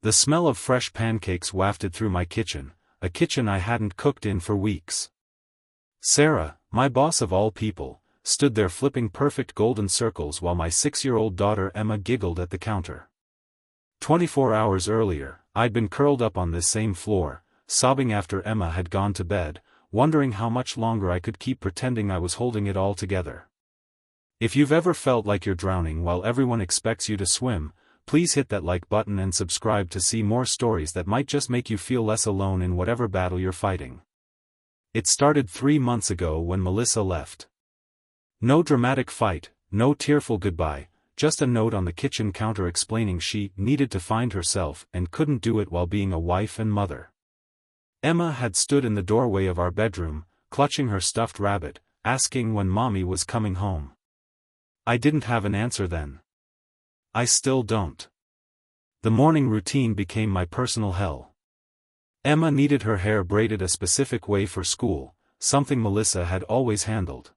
The smell of fresh pancakes wafted through my kitchen, a kitchen I hadn't cooked in for weeks. Sarah, my boss of all people, stood there flipping perfect golden circles while my 6-year-old daughter Emma giggled at the counter. 24 hours earlier, I'd been curled up on this same floor, sobbing after Emma had gone to bed, wondering how much longer I could keep pretending I was holding it all together. If you've ever felt like you're drowning while everyone expects you to swim, please hit that like button and subscribe to see more stories that might just make you feel less alone in whatever battle you're fighting. It started 3 months ago when Melissa left. No dramatic fight, no tearful goodbye, just a note on the kitchen counter explaining she needed to find herself and couldn't do it while being a wife and mother. Emma had stood in the doorway of our bedroom, clutching her stuffed rabbit, asking when Mommy was coming home. I didn't have an answer then. I still don't. The morning routine became my personal hell. Emma needed her hair braided a specific way for school, something Melissa had always handled.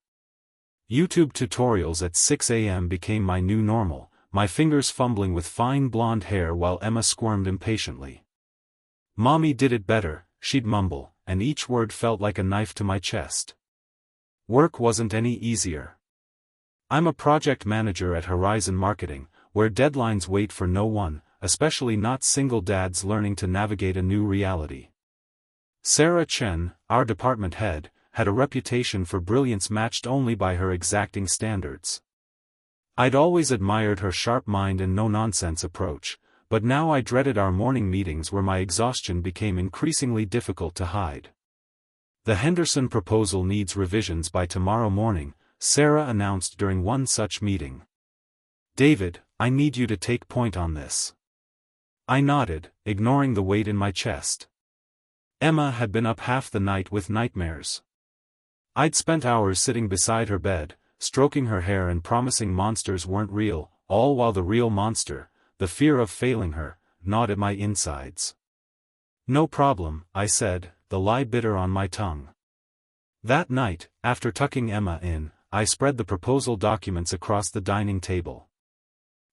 YouTube tutorials at 6 a.m. became my new normal, my fingers fumbling with fine blonde hair while Emma squirmed impatiently. Mommy did it better, she'd mumble, and each word felt like a knife to my chest. Work wasn't any easier. I'm a project manager at Horizon Marketing, where deadlines wait for no one, especially not single dads learning to navigate a new reality. Sarah Chen, our department head, had a reputation for brilliance matched only by her exacting standards. I'd always admired her sharp mind and no-nonsense approach, but now I dreaded our morning meetings where my exhaustion became increasingly difficult to hide. The Henderson proposal needs revisions by tomorrow morning, Sarah announced during one such meeting. David, I need you to take point on this. I nodded, ignoring the weight in my chest. Emma had been up half the night with nightmares. I'd spent hours sitting beside her bed, stroking her hair and promising monsters weren't real, all while the real monster, the fear of failing her, gnawed at my insides. No problem, I said, the lie bitter on my tongue. That night, after tucking Emma in, I spread the proposal documents across the dining table.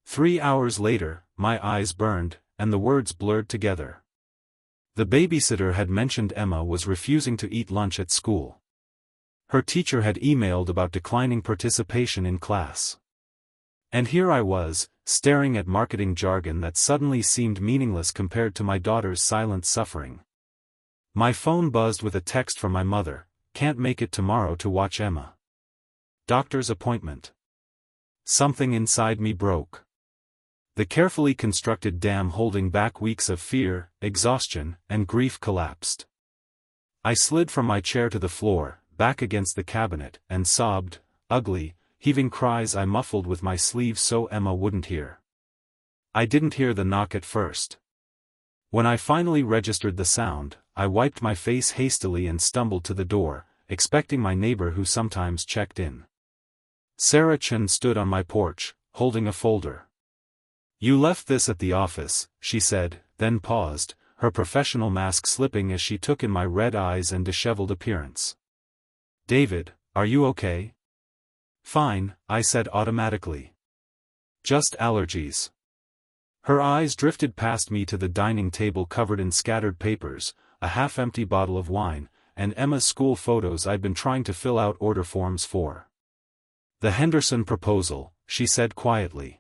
3 hours later, my eyes burned, and the words blurred together. The babysitter had mentioned Emma was refusing to eat lunch at school. Her teacher had emailed about declining participation in class. And here I was, staring at marketing jargon that suddenly seemed meaningless compared to my daughter's silent suffering. My phone buzzed with a text from my mother, "Can't make it tomorrow to watch Emma. Doctor's appointment." Something inside me broke. The carefully constructed dam holding back weeks of fear, exhaustion, and grief collapsed. I slid from my chair to the floor, back against the cabinet, and sobbed, ugly, heaving cries I muffled with my sleeve so Emma wouldn't hear. I didn't hear the knock at first. When I finally registered the sound, I wiped my face hastily and stumbled to the door, expecting my neighbor who sometimes checked in. Sarah Chen stood on my porch, holding a folder. "You left this at the office," she said, then paused, her professional mask slipping as she took in my red eyes and disheveled appearance. "David, are you okay?" "Fine," I said automatically. "Just allergies." Her eyes drifted past me to the dining table covered in scattered papers, a half-empty bottle of wine, and Emma's school photos I'd been trying to fill out order forms for. "The Henderson proposal," she said quietly.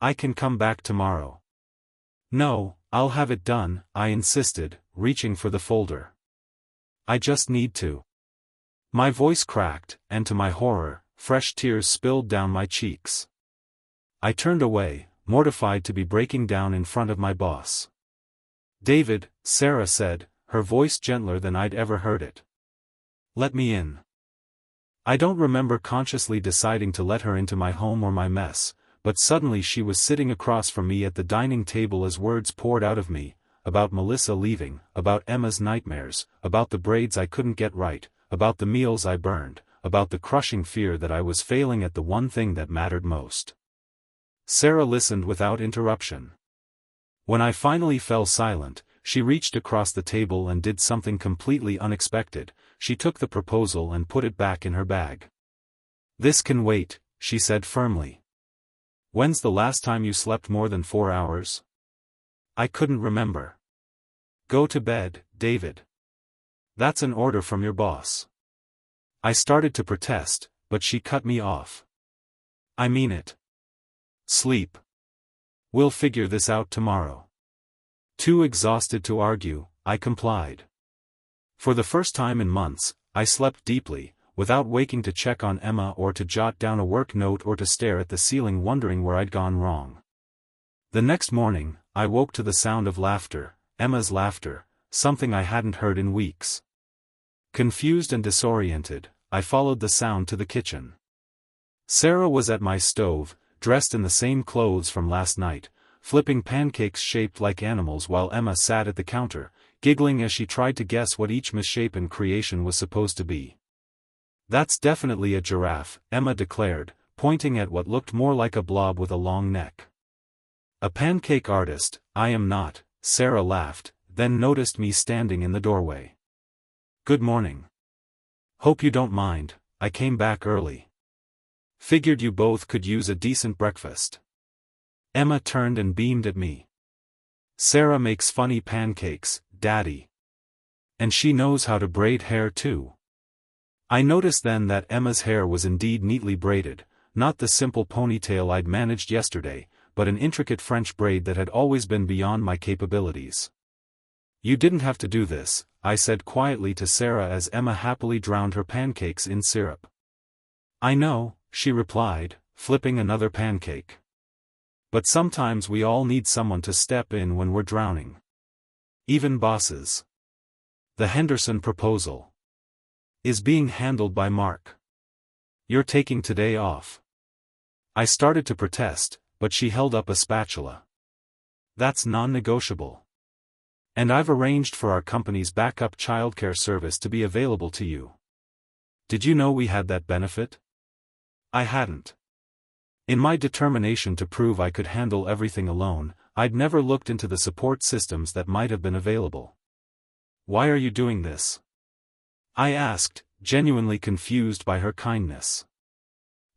"I can come back tomorrow." "No, I'll have it done," I insisted, reaching for the folder. "I just need to." My voice cracked, and to my horror, fresh tears spilled down my cheeks. I turned away, mortified to be breaking down in front of my boss. "David," Sarah said, her voice gentler than I'd ever heard it. "Let me in." I don't remember consciously deciding to let her into my home or my mess, but suddenly she was sitting across from me at the dining table as words poured out of me, about Melissa leaving, about Emma's nightmares, about the braids I couldn't get right, about the meals I burned, about the crushing fear that I was failing at the one thing that mattered most. Sarah listened without interruption. When I finally fell silent, she reached across the table and did something completely unexpected. She took the proposal and put it back in her bag. "This can wait," she said firmly. "When's the last time you slept more than 4 hours?" I couldn't remember. Go to bed, David. That's an order from your boss. I started to protest, but she cut me off. I mean it. Sleep. We'll figure this out tomorrow. Too exhausted to argue, I complied. For the first time in months, I slept deeply, without waking to check on Emma or to jot down a work note or to stare at the ceiling wondering where I'd gone wrong. The next morning, I woke to the sound of laughter, Emma's laughter, something I hadn't heard in weeks. Confused and disoriented, I followed the sound to the kitchen. Sarah was at my stove, dressed in the same clothes from last night, flipping pancakes shaped like animals while Emma sat at the counter, giggling as she tried to guess what each misshapen creation was supposed to be. That's definitely a giraffe, Emma declared, pointing at what looked more like a blob with a long neck. A pancake artist, I am not, Sarah laughed, then noticed me standing in the doorway. Good morning. Hope you don't mind, I came back early. Figured you both could use a decent breakfast. Emma turned and beamed at me. Sarah makes funny pancakes, Daddy. And she knows how to braid hair too. I noticed then that Emma's hair was indeed neatly braided, not the simple ponytail I'd managed yesterday, but an intricate French braid that had always been beyond my capabilities. You didn't have to do this, I said quietly to Sarah as Emma happily drowned her pancakes in syrup. I know, she replied, flipping another pancake. But sometimes we all need someone to step in when we're drowning. Even bosses. The Henderson proposal is being handled by Mark. You're taking today off. I started to protest, but she held up a spatula. That's non-negotiable. And I've arranged for our company's backup childcare service to be available to you. Did you know we had that benefit? I hadn't. In my determination to prove I could handle everything alone, I'd never looked into the support systems that might have been available. Why are you doing this? I asked, genuinely confused by her kindness.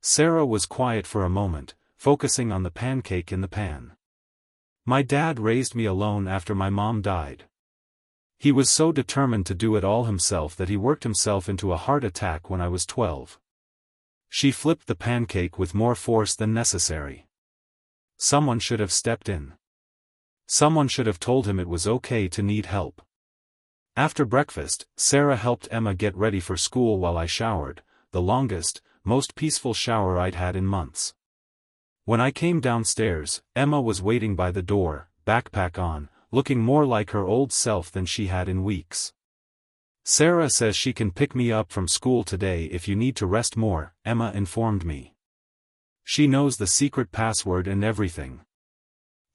Sarah was quiet for a moment, focusing on the pancake in the pan. My dad raised me alone after my mom died. He was so determined to do it all himself that he worked himself into a heart attack when I was 12. She flipped the pancake with more force than necessary. Someone should have stepped in. Someone should have told him it was okay to need help. After breakfast, Sarah helped Emma get ready for school while I showered, the longest, most peaceful shower I'd had in months. When I came downstairs, Emma was waiting by the door, backpack on, looking more like her old self than she had in weeks. Sarah says she can pick me up from school today if you need to rest more, Emma informed me. She knows the secret password and everything.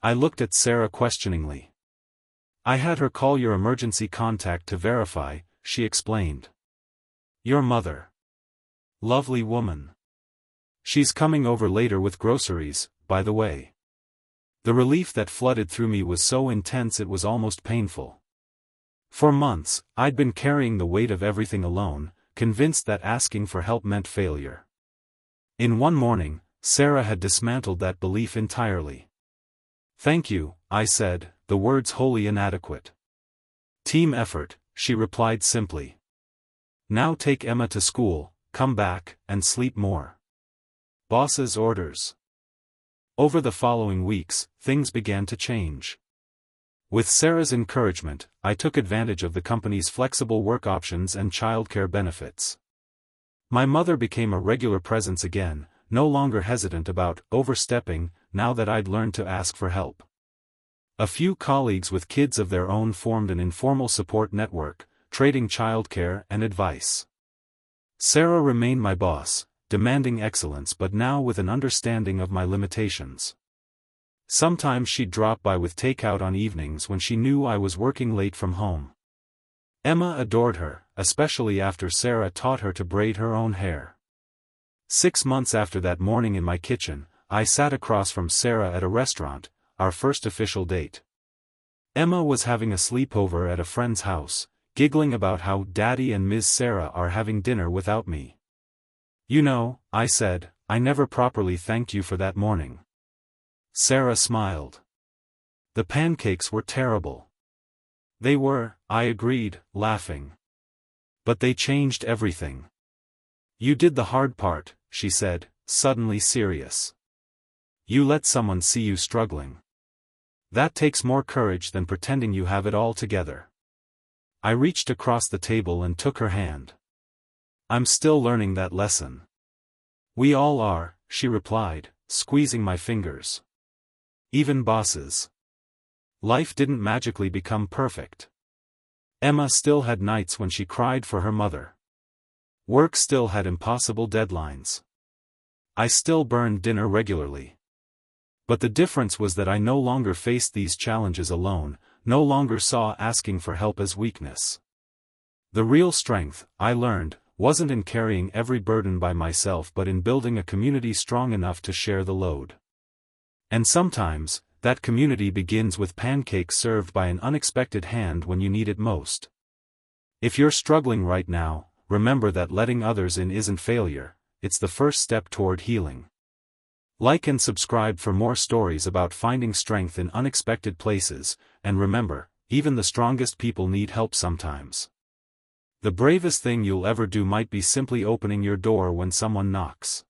I looked at Sarah questioningly. I had her call your emergency contact to verify, she explained. Your mother. Lovely woman. She's coming over later with groceries, by the way. The relief that flooded through me was so intense it was almost painful. For months, I'd been carrying the weight of everything alone, convinced that asking for help meant failure. In one morning, Sarah had dismantled that belief entirely. Thank you, I said, the words wholly inadequate. Team effort, she replied simply. Now take Emma to school, come back, and sleep more. Boss's orders. Over the following weeks, things began to change. With Sarah's encouragement, I took advantage of the company's flexible work options and childcare benefits. My mother became a regular presence again, no longer hesitant about overstepping, now that I'd learned to ask for help. A few colleagues with kids of their own formed an informal support network, trading childcare and advice. Sarah remained my boss, demanding excellence but now with an understanding of my limitations. Sometimes she'd drop by with takeout on evenings when she knew I was working late from home. Emma adored her, especially after Sarah taught her to braid her own hair. 6 months after that morning in my kitchen, I sat across from Sarah at a restaurant, our first official date. Emma was having a sleepover at a friend's house, giggling about how Daddy and Ms. Sarah are having dinner without me. You know, I said, I never properly thanked you for that morning. Sarah smiled. The pancakes were terrible. They were, I agreed, laughing. But they changed everything. You did the hard part, she said, suddenly serious. You let someone see you struggling. That takes more courage than pretending you have it all together. I reached across the table and took her hand. I'm still learning that lesson. We all are, she replied, squeezing my fingers. Even bosses. Life didn't magically become perfect. Emma still had nights when she cried for her mother. Work still had impossible deadlines. I still burned dinner regularly. But the difference was that I no longer faced these challenges alone, no longer saw asking for help as weakness. The real strength, I learned, wasn't in carrying every burden by myself but in building a community strong enough to share the load. And sometimes, that community begins with pancakes served by an unexpected hand when you need it most. If you're struggling right now, remember that letting others in isn't failure, it's the first step toward healing. Like and subscribe for more stories about finding strength in unexpected places, and remember, even the strongest people need help sometimes. The bravest thing you'll ever do might be simply opening your door when someone knocks.